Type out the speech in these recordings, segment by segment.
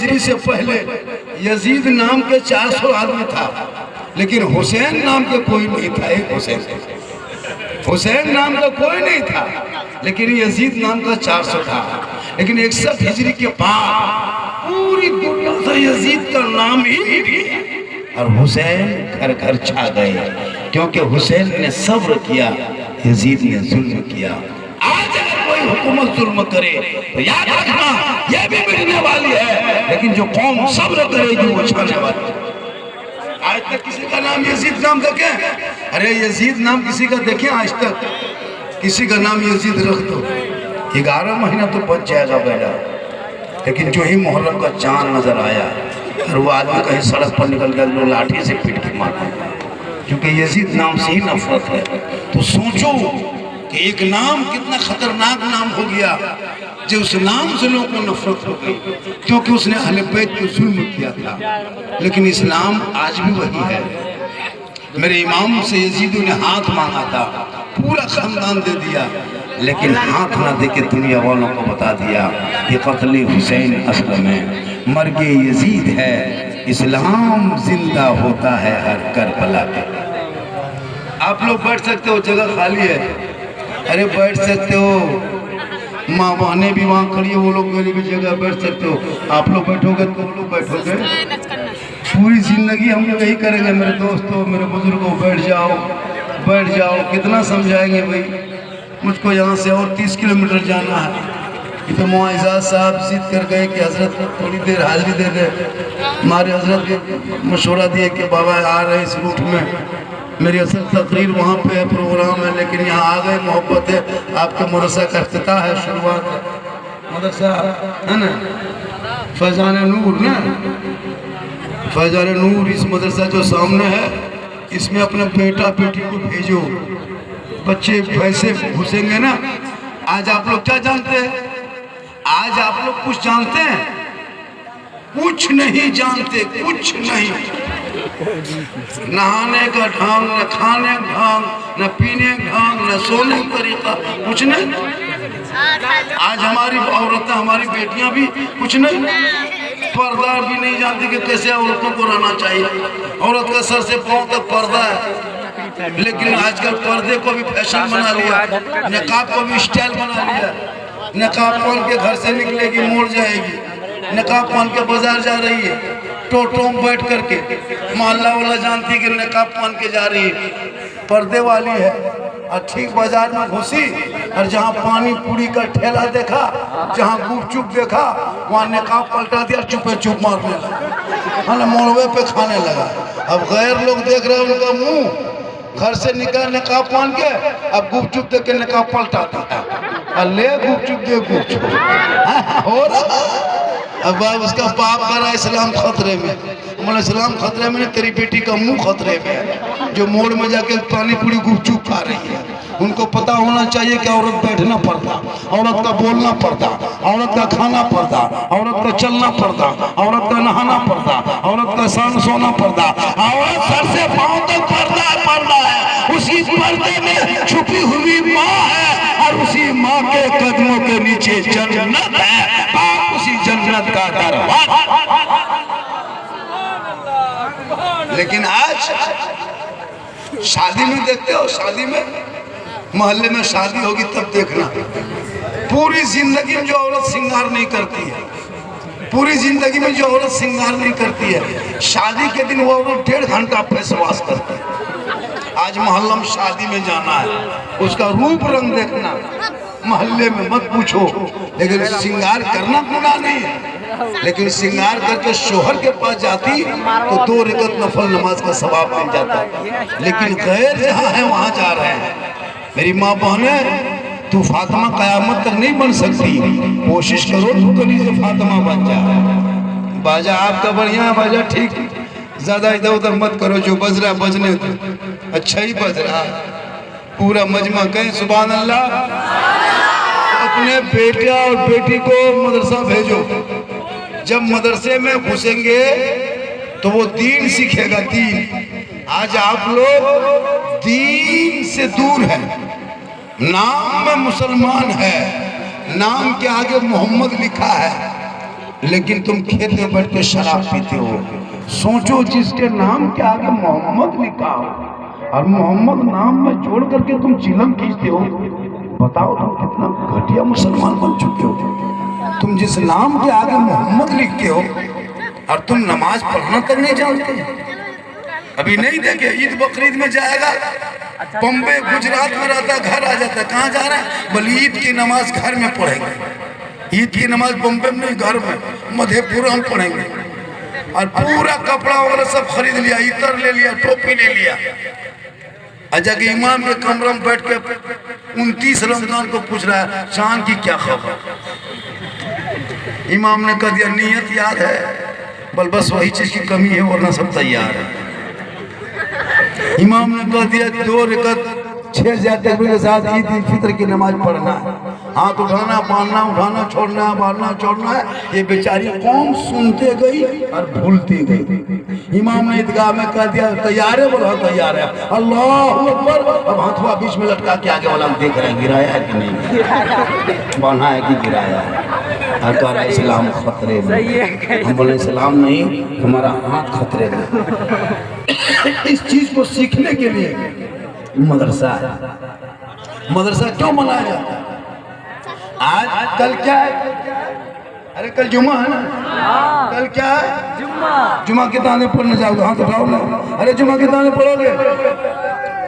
हिजरी से पहले यजीद नाम के 400 आदमी था, लेकिन हुसैन नाम के कोई नहीं था। एक हुसैन नाम का कोई नहीं था, लेकिन यजीद नाम का 400 था। लेकिन 61 हिजरी के बाद पूरी दुनिया से यजीद का नाम ही नहीं, और हुसैन घर घर छा गए, क्योंकि हुसैन ने सब्र किया, यजीद ने जुल्म किया। आज अगर कोई हुकूमत जुल्म करे तो याद रखना ये भी मिटने वाली है, लेकिन जो कौम सब्र करेगी वो छाने वाली है। आज तक किसी का नाम यजीद नाम देखे? अरे यजीद नाम किसी का देखे? आज तक किसी का नाम यजीद रख दो, 11 महीना तो बच जाएगा बेटा। लेकिन जो ही मुहर्रम का चांद नजर आया और वो आदमी कहीं सड़क पर निकल गया, लोग लाठी से पीट के मारते, क्योंकि यजीद नाम से ही नफरत है। तो सोचो कि एक नाम कितना खतरनाक नाम हो गया, जो उस नाम से लोगों को नफरत हो गई, क्योंकि उसने अहले बैत पे जुल्म किया था। लेकिन इस्लाम आज भी वही है। मेरे इमाम से यजीद ने हाथ मांगा था, पूरा खानदान दे दिया, लेकिन हाथ ना दे के दुनिया वालों को बता दिया कि क़त्ल हुसैन असल में मर्गे यजीद है, इस्लाम जिंदा होता है हर करबला पे। आप लोग बैठ सकते हो, जगह खाली है। अरे बैठ सकते हो, माँ बहनें भी वहाँ खड़ी है, वो लोग मेरी भी जगह बैठ सकते हो। आप लोग बैठोगे तो वो लोग बैठोगे। पूरी जिंदगी हम लोग यही करेंगे मेरे दोस्तों, मेरे बुजुर्गों, बैठ जाओ बैठ जाओ। कितना समझाएंगे भाई, मुझको यहाँ से और 30 किलोमीटर जाना है। तो मुआज़ साहब जिद कर गए कि हजरत थोड़ी देर हाजिरी दे दे। हमारे हजरत ने मशवरा दिए कि बाबा आ रहे इस रूट में, मेरी असल तकरीर वहाँ पे है, प्रोग्राम है, लेकिन यहाँ आ गए, मोहब्बत है, आपके मदरसा का इफ्तिताह है, शुरुआत है। मदरसा है ना, फैज़ान नूर ना, फैज़ान नूर, इस मदरसा जो सामने है, इसमें अपने बेटा बेटी को भेजो। बच्चे वैसे घुसेंगे ना। आज आप लोग क्या जानते हैं? आज आप लोग कुछ जानते हैं? कुछ नहीं जानते, कुछ नहीं। नहाने का ढंग, न खाने का ढंग, न पीने का ढंग, न सोने का तरीका, कुछ नहीं। आज हमारी औरतें, हमारी बेटियां भी कुछ नहीं, पर्दा भी नहीं जानती कि कैसे औरतों को रहना चाहिए। औरत का सर से पांव तक पर्दा है, लेकिन आजकल पर्दे को भी फैशन बना लिया, नकाब को भी स्टाइल बना लिया। नकाब पहन के घर से निकलेगी, मोड़ जाएगी। नकाब पहन के बाजार जा रही है, टोटो में बैठ करके, मोहल्ला वाला जानती है कि नकाब पहन के जा रही है, पर्दे वाली है। और ठीक बाजार में घुसी और जहाँ पानी पूरी का ठेला देखा, जहाँ गुपचुप देखा, वहाँ नकाब पलटा दिया, चुपे चुप मारने लगा, है ना, मोड़वे पे खाने लगा। अब गैर लोग देख रहे हैं उनका मुंह, घर से निकल नकाब पहन के, अब गुपचुप देख के नकाब पलटाता है, ले गुपचुप दे गुपचुप हो रहा। अब उसका बाप कह रहा है इस्लाम खतरे में। मतलब इस्लाम खतरे में, तेरी बेटी का मुंह खतरे में है, जो मोड़ में जाके पानी पूरी गुपचुप खा रही है। उनको पता होना चाहिए कि औरत बैठना पड़ता, औरत का बोलना पड़ता, औरत का खाना पड़ता, औरत का चलना पड़ता, औरत का नहाना पड़ता, औरत का सान सोना पड़ता। औरत सर से पांव तक पर्दा है, उसी पर्दे में छुपी हुई माँ है, और उसी माँ के कदमों के नीचे जन्नत है, बाप उसी जन्नत का दरवाजा। लेकिन आज शादी में देखते हो, शादी में, मोहल्ले में शादी होगी तब देखना, पूरी जिंदगी में जो औरत श्रृंगार नहीं करती है, पूरी जिंदगी में जो औरत श्रृंगार नहीं करती है, शादी के दिन वो औरत 1.5 घंटा फेस वॉश करती है। आज मोहल्ला में शादी में जाना है, उसका रूप रंग देखना, मोहल्ले में मत पूछो। लेकिन श्रृंगार करना गुनाह नहीं है, लेकिन श्रृंगार करके शोहर के पास जाती तो 2 रकात नफल नमाज का सवाब मिल जाता। लेकिन गैर जहाँ है वहाँ जा रहे हैं। मेरी माँ बहने, तू फातिमा कयामत तक नहीं बन सकती, कोशिश करो तू कभी से फातिमा बन जा। बाजा आपका बढ़िया है, बाजा ठीक, ज्यादा इधर उधर मत करो, जो बज रहा बजने दो, अच्छा ही बज रहा। पूरा मजमा कहें सुभान अल्लाह। अपने बेटा और बेटी को मदरसा भेजो। जब मदरसे में घुसेंगे तो वो दीन सीखेगा, दीन। आज आप लोग दीन से दूर हैं, नाम में मुसलमान है, नाम के आगे मोहम्मद लिखा है, लेकिन तुम खेत में बैठ के शराब पीते हो। सोचो जिसके नाम के आगे मोहम्मद लिखा हो और मोहम्मद नाम में जोड़ करके तुम चिलम खींचते हो, बताओ तुम कितना घटिया मुसलमान बन चुके हो। तुम जिस नाम के आगे मोहम्मद लिखते हो और तुम नमाज पढ़ना तक नहीं जानते। अभी नहीं देखे ईद बकरीद में जाएगा, बम्बे गुजरात में रहता, घर आ जाता, कहाँ जा रहा है, बोले ईद की नमाज घर में पढ़ेंगे। ईद की नमाज बम्बे में नहीं, घर में मधेपुरा में पढ़ेंगे। और पूरा कपड़ा वगैरह सब खरीद लिया, इतर ले लिया, टोपी ले लिया, अजय के इमाम के कमरे में बैठ के 29 रमजान को पूछ रहा है चांद की क्या खबर। इमाम ने कह दिया नीयत याद है, बल बस वही चीज की कमी है वरना सब तैयार है। इमाम ने कह दिया 2 रकात 6 तकबीर के साथ ईद उल फितर की नमाज पढ़ना है, हाथ उठाना, बांधना, उठाना, छोड़ना, बांधना, छोड़ना है। ये बेचारी कौन सुनते गई और भूलती गई। इमाम ने ईदगाह में कह दिया तैयार है, बोला तैयार है, अल्लाह अकबर। अब हाथवा बीच में लटका के आगे वाला देख रहे हैं गिराया है कि नहीं, बांधा है कि गिराया है। इस्लाम खतरे में, हम बोले इस्लाम नहीं, हमारा हाथ खतरे में। इस चीज को सीखने के लिए मदरसा है। मदरसा क्यों मनाया जाता है? आज कल क्या है, अरे कल जुमा है ना, कल क्या है, जुमा के ताने पढ़ने जाओगे, हाथ उठाओ ना, अरे जुमा के ताने पढ़ोगे,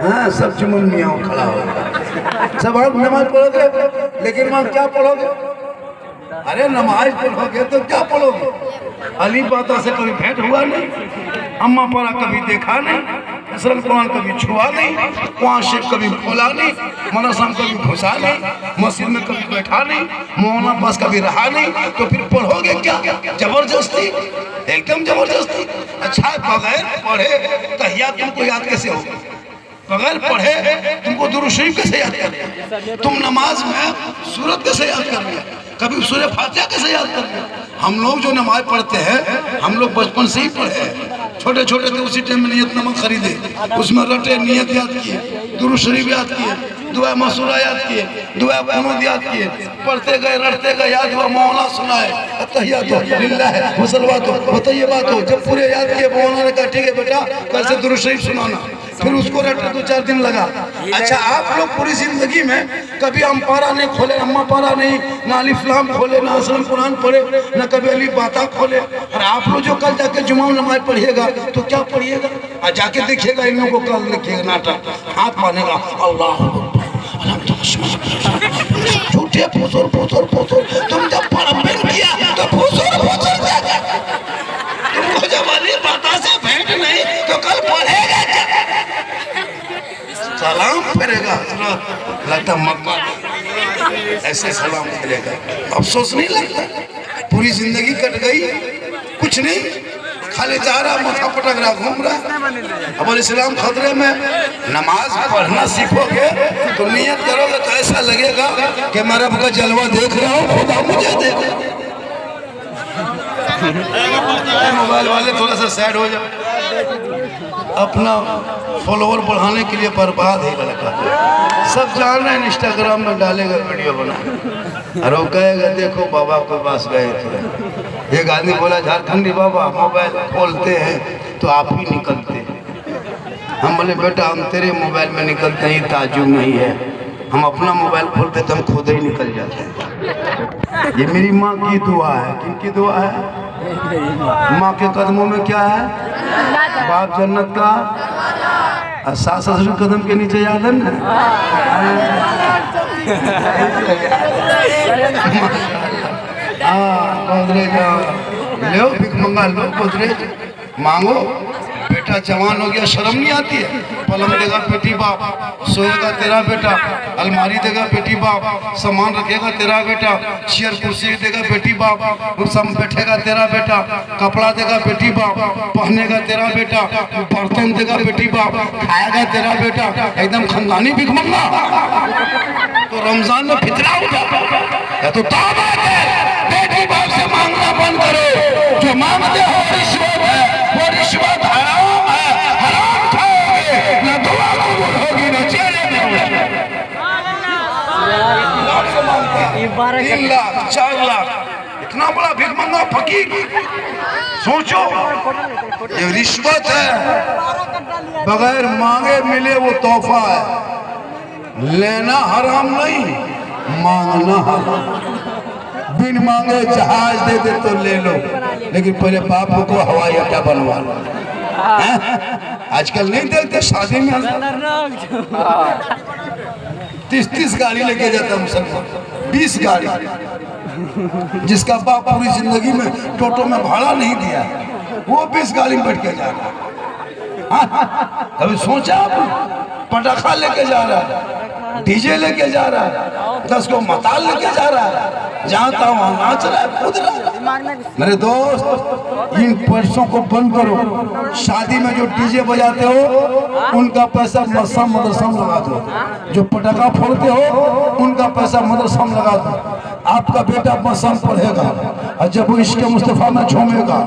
हाँ सब जुमन मियाँ खड़ा होगा, सब आप नमाज पढ़ोगे, लेकिन वहाँ क्या पढ़ोगे, अरे नमाज पढ़ोगे तो क्या पढ़ोगे। अली पाता से कभी भेंट हुआ नहीं, अम्मा पारा कभी देखा नहीं, असरल कुरान कभी छुआ नहीं, वहाँ से कभी खोला नहीं, मदरसा में कभी घुसा नहीं, मस्जिद में कभी बैठा नहीं, मौलाना पास कभी रहा नहीं, तो फिर पढ़ोगे क्या, जबरदस्ती, एकदम जबरदस्ती। अच्छा बगैर पढ़े तहियात तुमको याद कैसे होगा, बगैर पढ़े तुमको दुरूद शरीफ कैसे याद कर लिया, तुम नमाज में सूरत कैसे याद कर लिया, कभी सूरह फातिहा कैसे याद कर लिया। हम लोग जो नमाज पढ़ते हैं हम लोग बचपन से ही पढ़े, छोटे छोटे थे उसी टाइम में नियत नमक खरीदे, उसमें रटे, नियत याद किए, दुरूद शरीफ याद किए, दुआ मसूरा याद किए, दुआ कुनूत याद किए, पढ़ते गए, रटते गए, याद हुआ मौला सुनाए, अत्तहियातु लिल्लाह व सलवातु व तय्यबातु। जब पूरे याद किए मौला ने कहा ठीक है बेटा कल से दुरूद शरीफ सुनाना, फिर उसको रटे 2-4 दिन लगा। अच्छा आप लोग पूरी जिंदगी में कभी अम्पारा नहीं खोले, अम्मा पारा नहीं, ना अलिफ लाम खोले, ना असरल कुरान पढ़े, ना कभी अली बाता खोले, और आप लोग जो कल जाके जुमा नमाज पढ़िएगा तो क्या पढ़िएगा, और जाके देखिएगा इन लोगों को कल लिखिएगा नाटक, हाथ मानेगा अल्लाह झूठे फुसुर फुसुर फुसुर। तुम जब परम्बिन किया तो फुसुर फुसुर जाएगा, तुमको जब अली बाता से भेंट नहीं तो कल पढ़ेगा क्या, सलाम फेरेगा, लगता मक्का ऐसे सलाम फेरेगा, अफसोस नहीं लगता, पूरी जिंदगी कट गई, कुछ नहीं, खाली जा रहा, माथा पटक रहा, घूम रहा। अब इस्लाम खतरे में। नमाज पढ़ना सीखोगे तो नियत करोगे तो ऐसा लगेगा कि मैं रब का जलवा देख रहा हूँ, खुदा मुझे देख। मोबाइल वाले थोड़ा सा सैड हो जाओ, अपना फॉलोवर बढ़ाने के लिए बर्बाद है लड़का, सब जान रहे हैं, इंस्टाग्राम में डालेगा वीडियो बना, और वो कहेगा देखो बाबा के पास गए थे, एक आदमी बोला झारखंडी बाबा मोबाइल खोलते हैं तो आप ही निकलते हैं। हम बोले बेटा हम तेरे मोबाइल में निकलते हैं ताजुब नहीं है, हम अपना मोबाइल खोलते तो हम खुद ही निकल जाते हैं। ये मेरी माँ की दुआ है। किनकी दुआ है? माँ के कदमों में क्या है? बाप जन्नत का, और सास ससुर कदम के नीचे याद है ना। गोदरेज लो, भिख मंगा लो, गोदरेज मांगो। बेटा जवान हो गया, शर्म नहीं आती है? पलंग देगा बेटी बाप, सोएगा तेरा बेटा, अलमारी देगा बेटी बाप, सामान रखेगा तेरा बेटा, चेयर कुर्सी देगा बेटी बाप, सब बैठेगा तेरा बेटा, कपड़ा देगा बेटी बाप, पहनेगा तेरा बेटा, बर्तन देगा बेटी बाप, खाएगा तेरा बेटा, एकदम खानदानी भिख मंगा। तो रमजान में फितरा उठा तो तौबा है, बेटी बाप से मांगना बंद करो। जो मांगते हो रिश्वत है, वो रिश्वत हराम है, हराम खाओगे ना दुआ कबूल होगी ना चेहरे में। 3 लाख 4 लाख इतना बड़ा भिखमंगा फकीर। सोचो, ये रिश्वत है, बगैर मांगे मिले वो तोहफा है। लेना हराम नहीं, मांगना हराम। बिन मांगे जहाज दे दे तो ले लो, लेकिन पहले बापू को हवाई अड्डा बनवा लो। आजकल नहीं देखते शादी में 30-30 गाड़ी लेके जाता मुसलमान, 20 गाड़ी। जिसका बाप पूरी जिंदगी में टोटो में भाड़ा नहीं दिया, वो 20 गाड़ी में बैठ के जा रहा। कभी सोचा पटाखा लेके जा रहा है, डीजे लेके जा रहा है, 10 को मताल लेके जा रहा है, जहाँ था वहाँ नाच रहा है, कूद रहा है। मेरे दोस्त, इन पैसों को बंद करो। शादी में जो डीजे बजाते हो उनका पैसा मदरसा में लगा दो। जो पटाखा फोड़ते हो उनका पैसा मदरसा में लगा दो। आपका बेटा मदरसा में पढ़ेगा और जब वो इश्क़ मुस्तफ़ा में झूमेगा,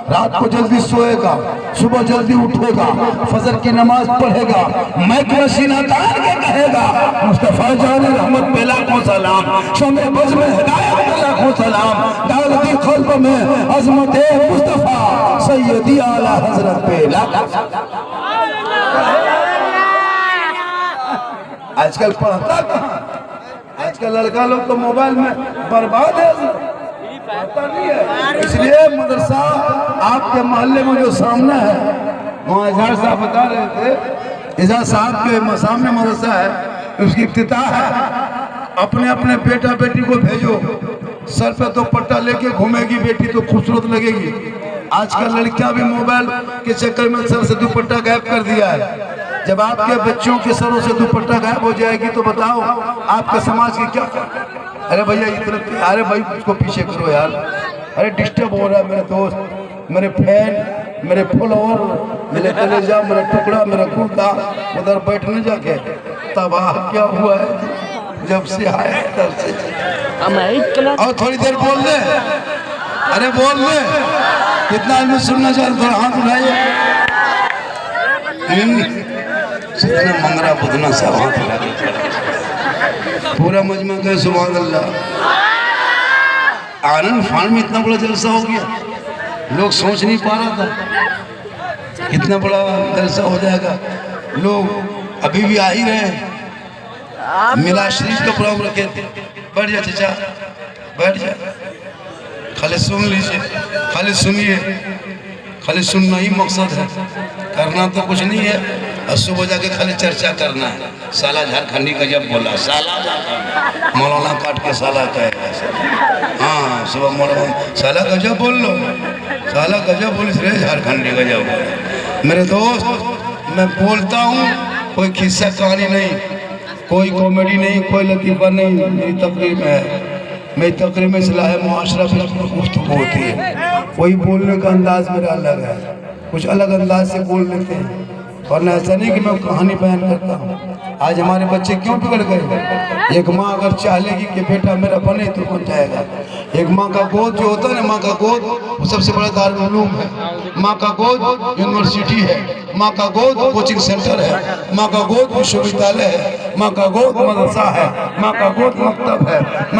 रात को जल्दी सोएगा, सुबह जल्दी उठेगा, फजर की नमाज पढ़ेगा, मैक में सीना तान के कहेगा मुस्तफ़ा जान रहमत बेला को सलाम, शमे बज़ में हिदायत बेला को सलाम, दालती क़ल्ब में अज़मत मुस्तफ़ा सैयदी आला हज़रत बेला। आजकल पढ़ता कहाँ? आजकल लड़का लोग तो मोबाइल में बर्बाद है, पढ़ता नहीं है। इसलिए मदरसा आपके मोहल्ले में जो सामने है, वहाँ इज़हार साहब बता रहे थे, इज़हार साहब के सामने मदरसा है, उसकी इफ्तिताह है। अपने अपने बेटा बेटी को भेजो, सर पे तो पट्टा लेके घूमेगी बेटी तो खूबसूरत लगेगी। आजकल लड़कियां भी मोबाइल के चक्कर में सर से दुपट्टा गायब कर दिया है। जब आपके बच्चों के सरों से दुपट्टा गायब हो जाएगी तो बताओ आपके समाज की क्या। अरे भैया इतना, अरे भाई उसको पीछे करो यार, अरे डिस्टर्ब हो रहा है मेरे दोस्त, मेरे फैन, मेरे फॉलोअर, मेरे कलेजा, मेरा टुकड़ा, मेरा कुर्ता उधर बैठने जाके तबाह क्या हुआ है जब से आया तब से। और थोड़ी देर बोल दे, अरे बोल दे, कितना आदमी सुनना चाहते, थोड़ा हाथ उठाइए। जितना मंगरा बुधना सब हाथ पूरा मजमा का सुभान अल्लाह। आनंद फान में इतना बड़ा जलसा हो गया, लोग सोच नहीं पा रहा था इतना बड़ा जलसा हो जाएगा। लोग अभी भी आ ही रहे। मिला शरीफ का प्रोग्राम रखे थे, बैठ जा चाचा, बैठ जा, खाली सुन लीजिए, खाली सुनिए, खाली सुनना ही मकसद है, करना तो कुछ नहीं है। और सुबह जाके खाली चर्चा करना है। साला झारखंडी का जब बोला, साला मौलाना काट के साला कहेगा। हाँ, सुबह मौलाना साला गजब बोल लो, साला गजब बोलिस रे, झारखंडी गजब। मेरे दोस्त, मैं बोलता हूँ, कोई किस्सा कहानी नहीं, कोई कॉमेडी नहीं, कोई लतीफ़ा नहीं। मेरी तकरीर में है, मेरी तकरीर में इस्लाह मुआशरा पे गुफ्तगू होती है। वही बोलने का अंदाज मेरा अलग है, कुछ अलग अंदाज से बोल लेते हैं। और ऐसा नहीं कि मैं कहानी बयान करता हूँ। आज हमारे बच्चे क्यों बिगड़ गए? एक माँ अगर चाह लेगी कि बेटा मेरा बने तो बन जाएगा। एक माँ का गोद जो होता है ना, माँ का गोद वो सबसे बड़ा दारुल उलूम है। माँ का गोद यूनिवर्सिटी है, माँ का गोद कोचिंग सेंटर है, माँ का गोद विश्वविद्यालय है, माँ का गोद मदरसा है, माँ का गोद मकतब है।